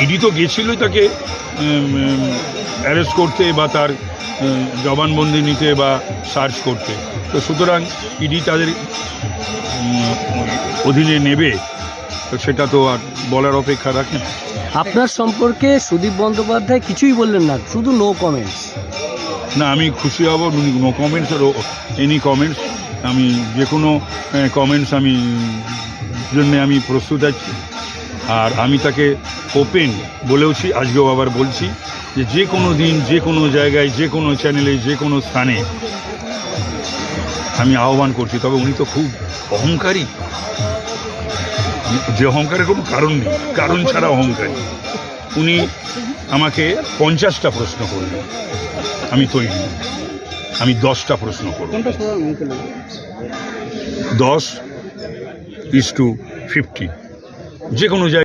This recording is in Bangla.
ইডি তো গেছিলই তাকে অ্যারেস্ট করতে বা তার জবানবন্দি নিতে বা সার্চ করতে। তো সুতরাং ইডি তাদের অধীনে নেবে, তো সেটা তো আর বলার অপেক্ষা রাখে না। আপনার সম্পর্কে সুদীপ বন্দ্যোপাধ্যায় কিছুই বললেন না, শুধু নো কমেন্টস। না, আমি খুশি হব নো কমেন্টস আর এনি কমেন্টস। আমি যে কোনো কমেন্টস জন্যে আমি প্রস্তুত আছি। আর আমি তাকে ওপেন বলেওছি, আজকেও আবার বলছি যে কোনো দিন যে কোনো জায়গায় যে কোনো চ্যানেলে যে কোনো স্থানে আমি আহ্বান করছি। তবে উনি তো খুব অহংকারী, যে অহংকারের কোনো কারণ নেই, কারণ ছাড়া অহংকারী। উনি আমাকে 50টা প্রশ্ন করবেন, আমি তৈরি। আমি 10টা প্রশ্ন করব। 10:50 যে কোনো জায়গায়।